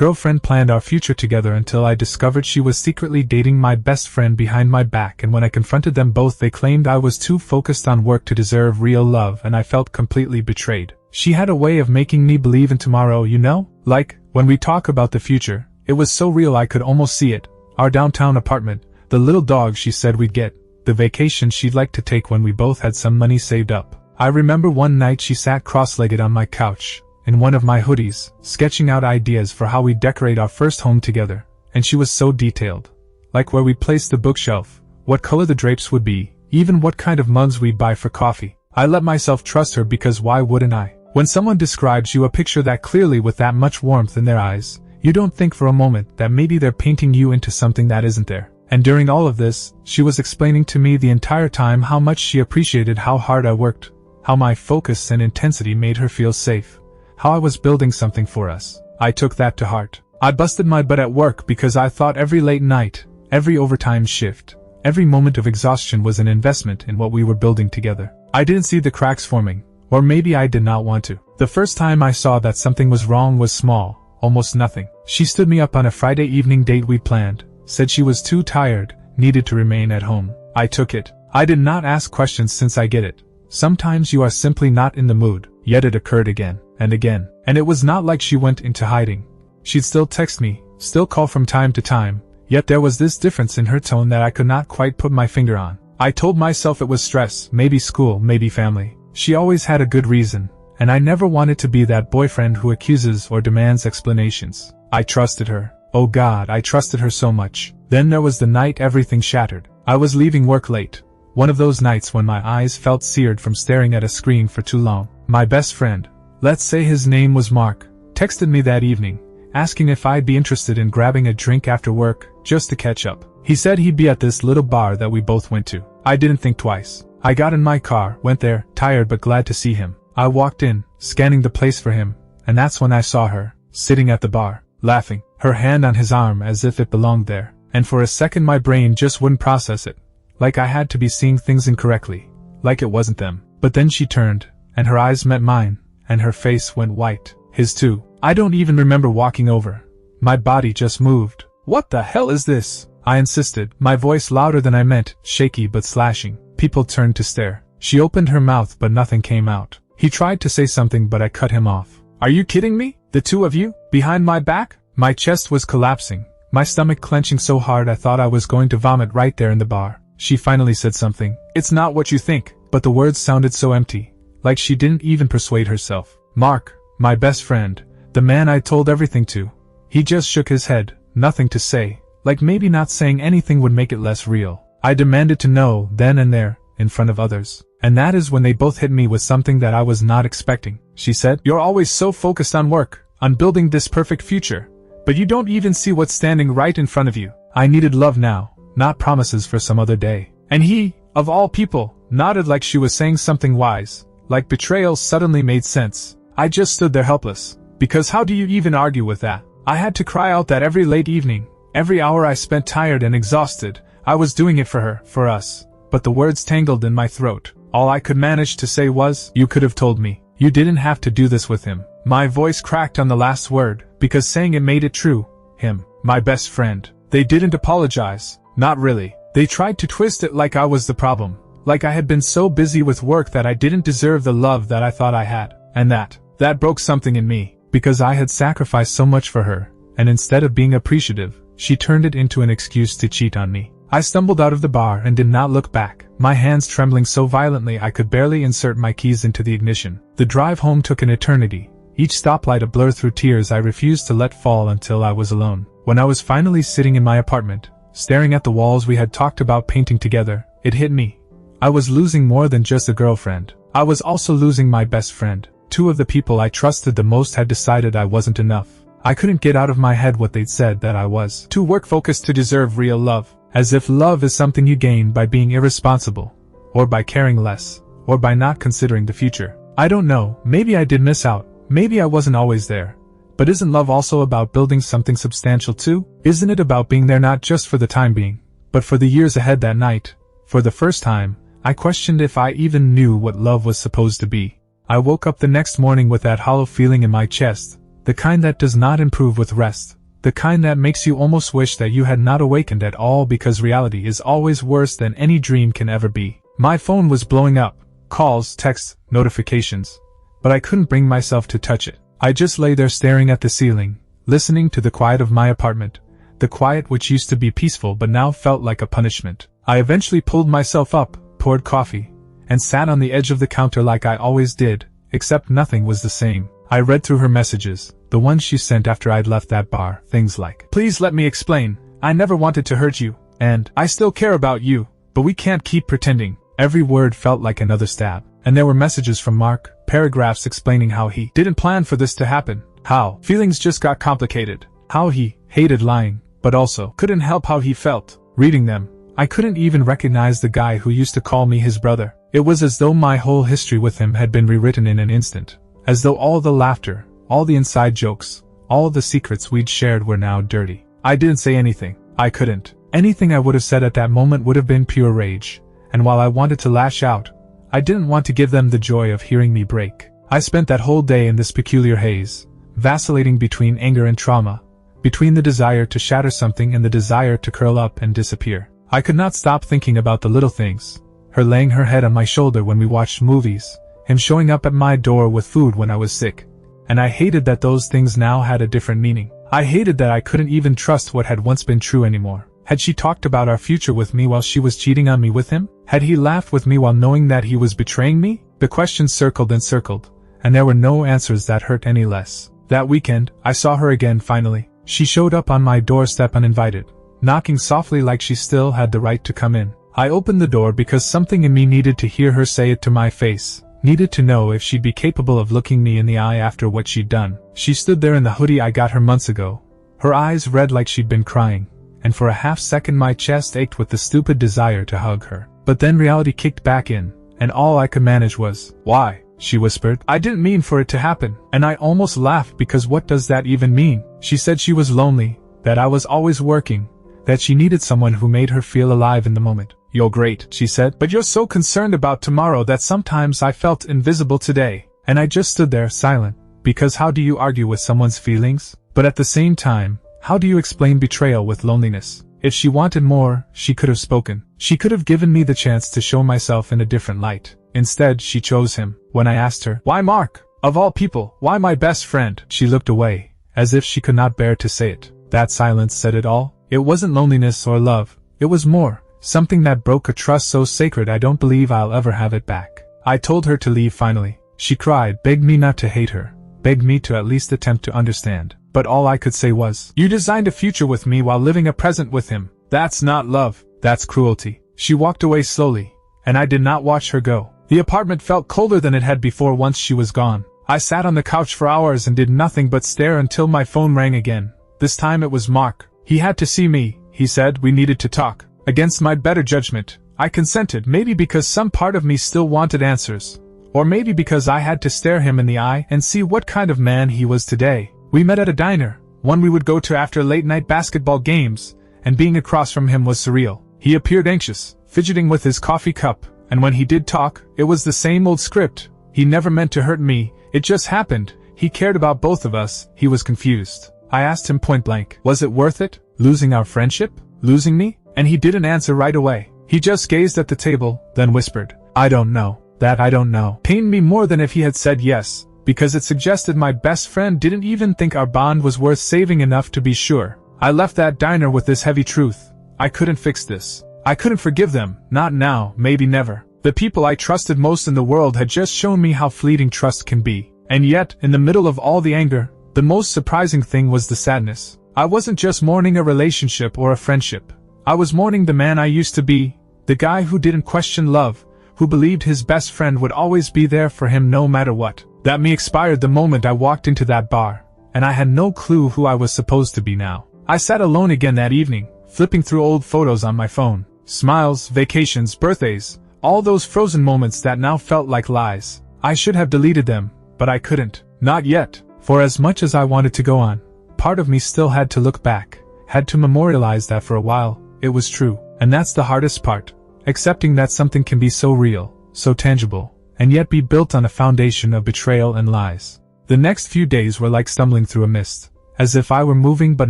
girlfriend planned our future together until I discovered she was secretly dating my best friend behind my back, and when I confronted them both they claimed I was too focused on work to deserve real love, and I felt completely betrayed. She had a way of making me believe in tomorrow, you know? Like, when we talk about the future, it was so real I could almost see it. Our downtown apartment, the little dog she said we'd get, the vacation she'd like to take when we both had some money saved up. I remember one night she sat cross-legged on my couch, in one of my hoodies, sketching out ideas for how we'd decorate our first home together, and she was so detailed. Like where we'd place the bookshelf, what color the drapes would be, even what kind of mugs we'd buy for coffee. I let myself trust her because why wouldn't I? When someone describes you a picture that clearly with that much warmth in their eyes, you don't think for a moment that maybe they're painting you into something that isn't there. And during all of this, she was explaining to me the entire time how much she appreciated how hard I worked, how my focus and intensity made her feel safe, how I was building something for us. I took that to heart. I busted my butt at work because I thought every late night, every overtime shift, every moment of exhaustion was an investment in what we were building together. I didn't see the cracks forming, or maybe I did not want to. The first time I saw that something was wrong was small, almost nothing. She stood me up on a Friday evening date we planned, said she was too tired, needed to remain at home. I took it. I did not ask questions since I get it. Sometimes you are simply not in the mood. Yet it occurred again, and again. And it was not like she went into hiding. She'd still text me, still call from time to time, yet there was this difference in her tone that I could not quite put my finger on. I told myself it was stress, maybe school, maybe family. She always had a good reason, and I never wanted to be that boyfriend who accuses or demands explanations. I trusted her. Oh God, I trusted her so much. Then there was the night everything shattered. I was leaving work late. One of those nights when my eyes felt seared from staring at a screen for too long. My best friend, let's say his name was Mark, texted me that evening, asking if I'd be interested in grabbing a drink after work, just to catch up. He said he'd be at this little bar that we both went to. I didn't think twice. I got in my car, went there, tired but glad to see him. I walked in, scanning the place for him, and that's when I saw her, sitting at the bar, laughing, her hand on his arm as if it belonged there. And for a second my brain just wouldn't process it. Like I had to be seeing things incorrectly. Like it wasn't them. But then she turned, and her eyes met mine, and her face went white. His too. I don't even remember walking over. My body just moved. What the hell is this? I insisted, my voice louder than I meant, shaky but slashing. People turned to stare. She opened her mouth but nothing came out. He tried to say something but I cut him off. Are you kidding me? The two of you? Behind my back? My chest was collapsing, my stomach clenching so hard I thought I was going to vomit right there in the bar. She finally said something. It's not what you think, but the words sounded so empty, like she didn't even persuade herself. Mark, my best friend, the man I told everything to. He just shook his head, nothing to say, like maybe not saying anything would make it less real. I demanded to know, then and there, in front of others. And that is when they both hit me with something that I was not expecting. She said, "You're always so focused on work, on building this perfect future, but you don't even see what's standing right in front of you." I needed love now, not promises for some other day. And he, of all people, nodded like she was saying something wise, like betrayal suddenly made sense. I just stood there helpless, because how do you even argue with that? I had to cry out that every late evening, every hour I spent tired and exhausted, I was doing it for her, for us. But the words tangled in my throat. All I could manage to say was, "You could have told me. You didn't have to do this with him." My voice cracked on the last word, because saying it made it true. Him, my best friend. They didn't apologize. Not really. They tried to twist it like I was the problem. Like I had been so busy with work that I didn't deserve the love that I thought I had. And that broke something in me, because I had sacrificed so much for her, and instead of being appreciative, she turned it into an excuse to cheat on me. I stumbled out of the bar and did not look back, my hands trembling so violently I could barely insert my keys into the ignition. The drive home took an eternity, each stoplight a blur through tears I refused to let fall until I was alone. When I was finally sitting in my apartment, staring at the walls we had talked about painting together, it hit me. I was losing more than just a girlfriend. I was also losing my best friend. Two of the people I trusted the most had decided I wasn't enough. I couldn't get out of my head what they'd said, that I was too work-focused to deserve real love. As if love is something you gain by being irresponsible, or by caring less, or by not considering the future. I don't know, maybe I did miss out, maybe I wasn't always there. But isn't love also about building something substantial too? Isn't it about being there not just for the time being, but for the years ahead? That night, for the first time, I questioned if I even knew what love was supposed to be. I woke up the next morning with that hollow feeling in my chest, The kind that does not improve with rest. The kind that makes you almost wish that you had not awakened at all because reality is always worse than any dream can ever be. My phone was blowing up. Calls, texts, notifications. But I couldn't bring myself to touch it. I just lay there staring at the ceiling, listening to the quiet of my apartment. The quiet which used to be peaceful but now felt like a punishment. I eventually pulled myself up, poured coffee, and sat on the edge of the counter like I always did, except nothing was the same. I read through her messages, the ones she sent after I'd left that bar, things like, "Please let me explain, I never wanted to hurt you," and, "I still care about you, but we can't keep pretending." Every word felt like another stab. And there were messages from Mark, paragraphs explaining how he didn't plan for this to happen, how feelings just got complicated, how he hated lying, but also couldn't help how he felt. Reading them, I couldn't even recognize the guy who used to call me his brother. It was as though my whole history with him had been rewritten in an instant. As though all the laughter, all the inside jokes, all the secrets we'd shared were now dirty. I didn't say anything. I couldn't. Anything I would have said at that moment would have been pure rage. And while I wanted to lash out, I didn't want to give them the joy of hearing me break. I spent that whole day in this peculiar haze, vacillating between anger and trauma, between the desire to shatter something and the desire to curl up and disappear. I could not stop thinking about the little things. Her laying her head on my shoulder when we watched movies, him showing up at my door with food when I was sick. And I hated that those things now had a different meaning. I hated that I couldn't even trust what had once been true anymore. Had she talked about our future with me while she was cheating on me with him? Had he laughed with me while knowing that he was betraying me? The questions circled and circled, and there were no answers that hurt any less. That weekend, I saw her again finally. She showed up on my doorstep uninvited, knocking softly like she still had the right to come in. I opened the door because something in me needed to hear her say it to my face, needed to know if she'd be capable of looking me in the eye after what she'd done. She stood there in the hoodie I got her months ago, her eyes red like she'd been crying, and for a half second my chest ached with the stupid desire to hug her. But then reality kicked back in, and all I could manage was, "Why?" she whispered. "I didn't mean for it to happen," and I almost laughed because what does that even mean? She said she was lonely, that I was always working, that she needed someone who made her feel alive in the moment. "You're great," she said, "but you're so concerned about tomorrow that sometimes I felt invisible today." And I just stood there silent, because how do you argue with someone's feelings? But at the same time, how do you explain betrayal with loneliness? If she wanted more, she could have spoken. She could have given me the chance to show myself in a different light. Instead, she chose him. When I asked her, "Why Mark? Of all people, why my best friend?" she looked away, as if she could not bear to say it. That silence said it all. It wasn't loneliness or love. It was more. Something that broke a trust so sacred I don't believe I'll ever have it back. I told her to leave finally. She cried, begged me not to hate her, begged me to at least attempt to understand. But all I could say was, "You designed a future with me while living a present with him. That's not love. That's cruelty." She walked away slowly, and I did not watch her go. The apartment felt colder than it had before once she was gone. I sat on the couch for hours and did nothing but stare until my phone rang again. This time it was Mark. He had to see me, he said. We needed to talk. Against my better judgment, I consented, maybe because some part of me still wanted answers, or maybe because I had to stare him in the eye and see what kind of man he was today. We met at a diner, one we would go to after late-night basketball games, and being across from him was surreal. He appeared anxious, fidgeting with his coffee cup, and when he did talk, it was the same old script. He never meant to hurt me, it just happened. He cared about both of us, he was confused. I asked him point blank, was it worth it? Losing our friendship? Losing me? And he didn't answer right away. He just gazed at the table, then whispered, "I don't know." That "I don't know" pained me more than if he had said yes, because it suggested my best friend didn't even think our bond was worth saving enough to be sure. I left that diner with this heavy truth. I couldn't fix this. I couldn't forgive them, not now, maybe never. The people I trusted most in the world had just shown me how fleeting trust can be. And yet, in the middle of all the anger, the most surprising thing was the sadness. I wasn't just mourning a relationship or a friendship. I was mourning the man I used to be, the guy who didn't question love, who believed his best friend would always be there for him no matter what. That me expired the moment I walked into that bar, and I had no clue who I was supposed to be now. I sat alone again that evening, flipping through old photos on my phone. Smiles, vacations, birthdays, all those frozen moments that now felt like lies. I should have deleted them, but I couldn't. Not yet, for as much as I wanted to go on, part of me still had to look back, had to memorialize that for a while, it was true. And that's the hardest part. Accepting that something can be so real, so tangible, and yet be built on a foundation of betrayal and lies. The next few days were like stumbling through a mist, as if I were moving but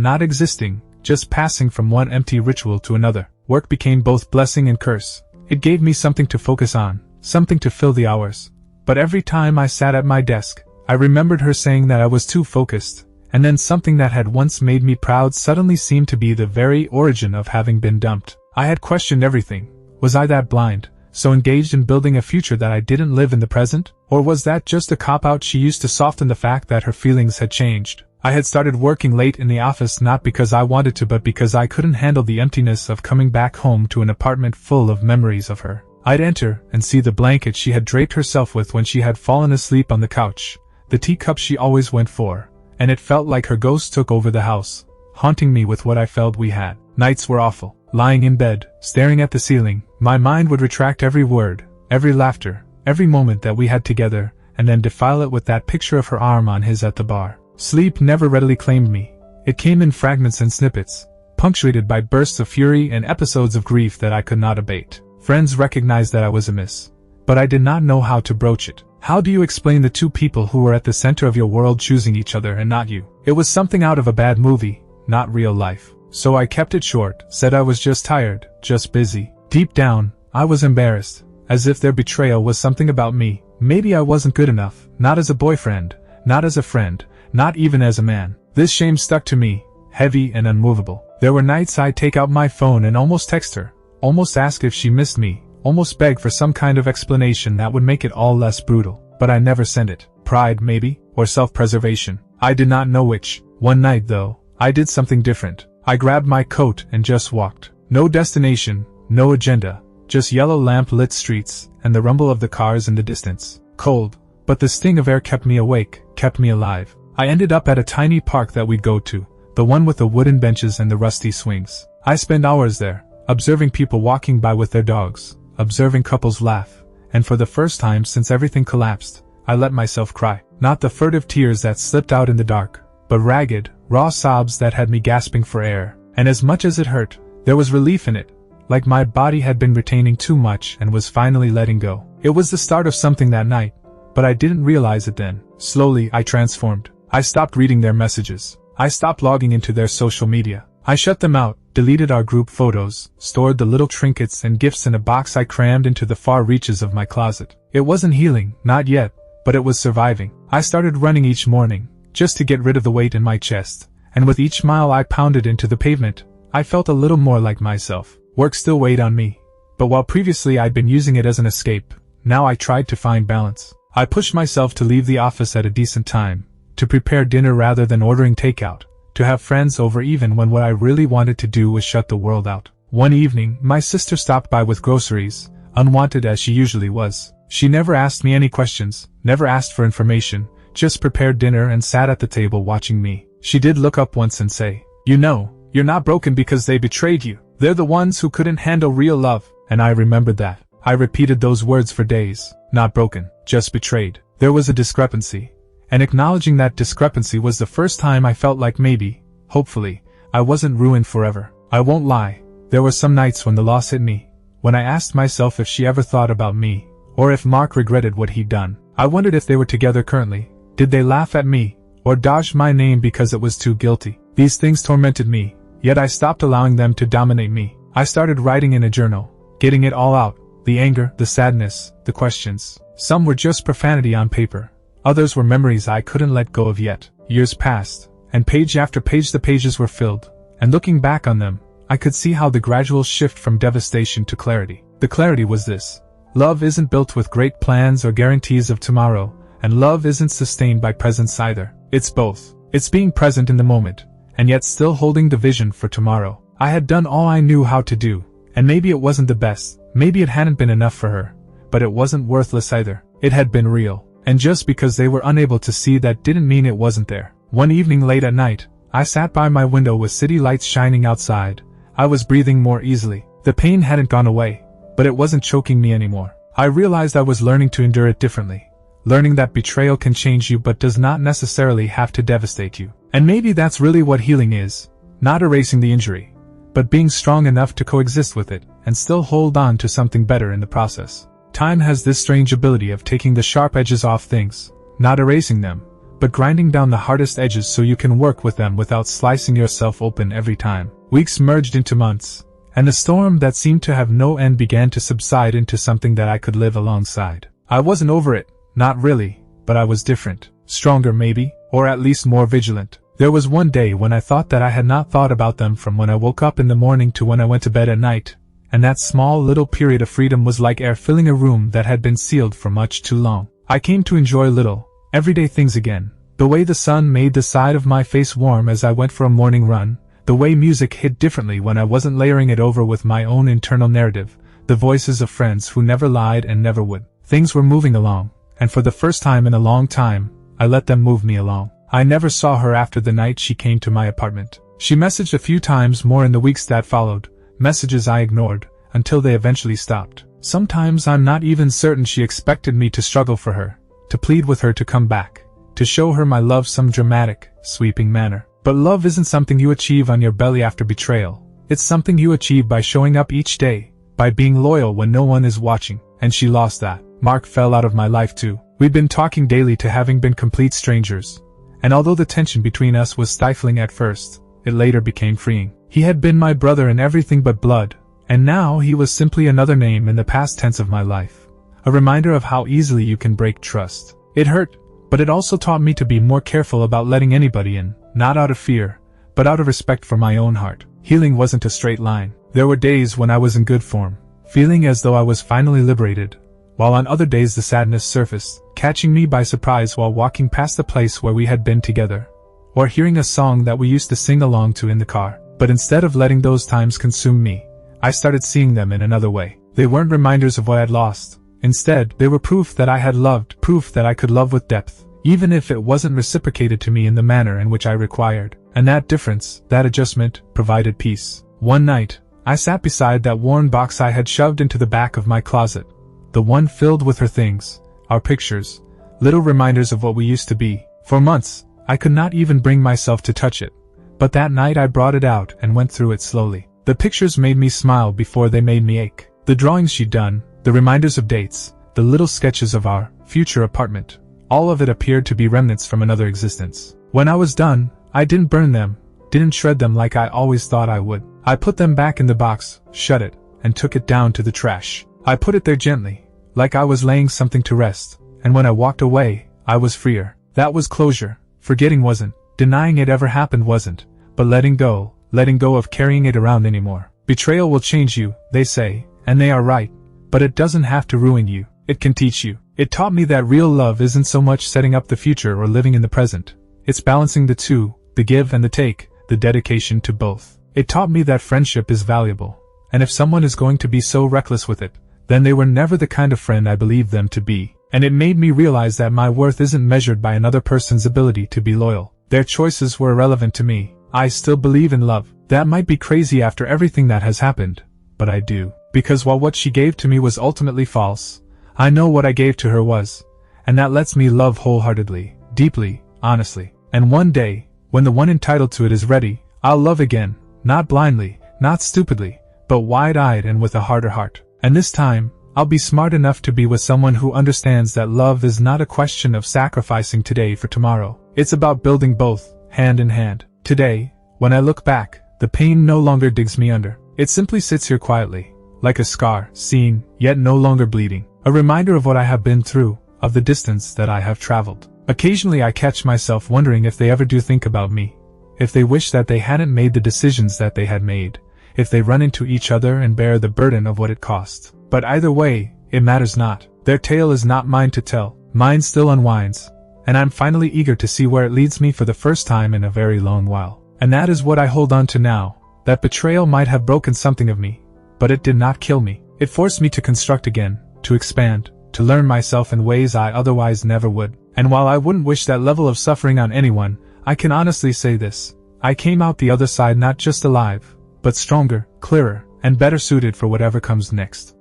not existing, just passing from one empty ritual to another. Work became both blessing and curse. It gave me something to focus on, something to fill the hours. But every time I sat at my desk, I remembered her saying that I was too focused, and then something that had once made me proud suddenly seemed to be the very origin of having been dumped. I had questioned everything. Was I that blind, so engaged in building a future that I didn't live in the present? Or was that just a cop-out she used to soften the fact that her feelings had changed? I had started working late in the office not because I wanted to but because I couldn't handle the emptiness of coming back home to an apartment full of memories of her. I'd enter and see the blanket she had draped herself with when she had fallen asleep on the couch, the teacup she always went for, and it felt like her ghost took over the house, haunting me with what I felt we had. Nights were awful. Lying in bed, staring at the ceiling, my mind would retract every word, every laughter, every moment that we had together, and then defile it with that picture of her arm on his at the bar. Sleep never readily claimed me. It came in fragments and snippets, punctuated by bursts of fury and episodes of grief that I could not abate. Friends recognized that I was amiss, but I did not know how to broach it. How do you explain the two people who were at the center of your world choosing each other and not you? It was something out of a bad movie, not real life. So I kept it short, said I was just tired, just busy. Deep down, I was embarrassed, as if their betrayal was something about me. Maybe I wasn't good enough, not as a boyfriend, not as a friend, not even as a man. This shame stuck to me, heavy and unmovable. There were nights I'd take out my phone and almost text her, almost ask if she missed me, almost beg for some kind of explanation that would make it all less brutal. But I never sent it. Pride, maybe, or self-preservation. I did not know which. One night, though, I did something different. I grabbed my coat and just walked. No destination, no agenda, just yellow lamp-lit streets and the rumble of the cars in the distance. Cold, but the sting of air kept me awake, kept me alive. I ended up at a tiny park that we'd go to, the one with the wooden benches and the rusty swings. I spent hours there, observing people walking by with their dogs, observing couples laugh, and for the first time since everything collapsed, I let myself cry. Not the furtive tears that slipped out in the dark, but ragged, raw sobs that had me gasping for air. And as much as it hurt, there was relief in it, like my body had been retaining too much and was finally letting go. It was the start of something that night, but I didn't realize it then. Slowly, I transformed. I stopped reading their messages. I stopped logging into their social media. I shut them out, deleted our group photos, stored the little trinkets and gifts in a box I crammed into the far reaches of my closet. It wasn't healing, not yet, but it was surviving. I started running each morning, just to get rid of the weight in my chest, and with each mile I pounded into the pavement, I felt a little more like myself. Work still weighed on me, but while previously I'd been using it as an escape, now I tried to find balance. I pushed myself to leave the office at a decent time, to prepare dinner rather than ordering takeout, to have friends over even when what I really wanted to do was shut the world out. One evening, my sister stopped by with groceries, unwanted as she usually was. She never asked me any questions, never asked for information, just prepared dinner and sat at the table watching me. She did look up once and say, "You know, you're not broken because they betrayed you. They're the ones who couldn't handle real love." And I remembered that. I repeated those words for days. Not broken, just betrayed. There was a discrepancy. And acknowledging that discrepancy was the first time I felt like maybe, hopefully, I wasn't ruined forever. I won't lie, there were some nights when the loss hit me, when I asked myself if she ever thought about me, or if Mark regretted what he'd done. I wondered if they were together currently. Did they laugh at me, or dodge my name because it was too guilty? These things tormented me, yet I stopped allowing them to dominate me. I started writing in a journal, getting it all out, the anger, the sadness, the questions. Some were just profanity on paper. Others were memories I couldn't let go of yet. Years passed, and page after page the pages were filled, and looking back on them, I could see how the gradual shift from devastation to clarity. The clarity was this. Love isn't built with great plans or guarantees of tomorrow, and love isn't sustained by presence either. It's both. It's being present in the moment, and yet still holding the vision for tomorrow. I had done all I knew how to do, and maybe it wasn't the best, maybe it hadn't been enough for her, but it wasn't worthless either. It had been real. And just because they were unable to see that didn't mean it wasn't there. One evening late at night, I sat by my window with city lights shining outside. I was breathing more easily. The pain hadn't gone away, but it wasn't choking me anymore. I realized I was learning to endure it differently. Learning that betrayal can change you but does not necessarily have to devastate you. And maybe that's really what healing is. Not erasing the injury, but being strong enough to coexist with it and still hold on to something better in the process. Time has this strange ability of taking the sharp edges off things, not erasing them, but grinding down the hardest edges so you can work with them without slicing yourself open every time. Weeks merged into months, and the storm that seemed to have no end began to subside into something that I could live alongside. I wasn't over it, not really, but I was different. Stronger maybe, or at least more vigilant. There was one day when I thought that I had not thought about them from when I woke up in the morning to when I went to bed at night, and that small little period of freedom was like air filling a room that had been sealed for much too long. I came to enjoy little, everyday things again. The way the sun made the side of my face warm as I went for a morning run, the way music hit differently when I wasn't layering it over with my own internal narrative, the voices of friends who never lied and never would. Things were moving along, and for the first time in a long time, I let them move me along. I never saw her after the night she came to my apartment. She messaged a few times more in the weeks that followed, messages I ignored, until they eventually stopped. Sometimes I'm not even certain she expected me to struggle for her, to plead with her to come back, to show her my love some dramatic, sweeping manner. But love isn't something you achieve on your belly after betrayal. It's something you achieve by showing up each day, by being loyal when no one is watching, and she lost that. Mark fell out of my life too. We'd been talking daily to having been complete strangers, and although the tension between us was stifling at first, it later became freeing. He had been my brother in everything but blood, and now he was simply another name in the past tense of my life. A reminder of how easily you can break trust. It hurt, but it also taught me to be more careful about letting anybody in, not out of fear, but out of respect for my own heart. Healing wasn't a straight line. There were days when I was in good form, feeling as though I was finally liberated, while on other days the sadness surfaced, catching me by surprise while walking past the place where we had been together, or hearing a song that we used to sing along to in the car. But instead of letting those times consume me, I started seeing them in another way. They weren't reminders of what I'd lost. Instead, they were proof that I had loved, proof that I could love with depth, even if it wasn't reciprocated to me in the manner in which I required. And that difference, that adjustment, provided peace. One night, I sat beside that worn box I had shoved into the back of my closet, the one filled with her things, our pictures, little reminders of what we used to be. For months, I could not even bring myself to touch it, but that night I brought it out and went through it slowly. The pictures made me smile before they made me ache. The drawings she'd done, the reminders of dates, the little sketches of our future apartment, all of it appeared to be remnants from another existence. When I was done, I didn't burn them, didn't shred them like I always thought I would. I put them back in the box, shut it, and took it down to the trash. I put it there gently, like I was laying something to rest, and when I walked away, I was freer. That was closure. Forgetting wasn't, denying it ever happened wasn't, but letting go of carrying it around anymore. Betrayal will change you, they say, and they are right, but it doesn't have to ruin you. It can teach you. It taught me that real love isn't so much setting up the future or living in the present. It's balancing the two, the give and the take, the dedication to both. It taught me that friendship is valuable, and if someone is going to be so reckless with it, then they were never the kind of friend I believed them to be. And it made me realize that my worth isn't measured by another person's ability to be loyal. Their choices were irrelevant to me. I still believe in love. That might be crazy after everything that has happened, but I do. Because while what she gave to me was ultimately false, I know what I gave to her was, and that lets me love wholeheartedly, deeply, honestly. And one day, when the one entitled to it is ready, I'll love again, not blindly, not stupidly, but wide-eyed and with a harder heart. And this time, I'll be smart enough to be with someone who understands that love is not a question of sacrificing today for tomorrow. It's about building both, hand in hand. Today, when I look back, the pain no longer digs me under. It simply sits here quietly, like a scar, seen, yet no longer bleeding. A reminder of what I have been through, of the distance that I have traveled. Occasionally I catch myself wondering if they ever do think about me, if they wish that they hadn't made the decisions that they had made, if they run into each other and bear the burden of what it cost. But either way, it matters not. Their tale is not mine to tell. Mine still unwinds, and I'm finally eager to see where it leads me for the first time in a very long while. And that is what I hold on to now. That betrayal might have broken something of me, but it did not kill me. It forced me to construct again, to expand, to learn myself in ways I otherwise never would. And while I wouldn't wish that level of suffering on anyone, I can honestly say this. I came out the other side not just alive, but stronger, clearer, and better suited for whatever comes next.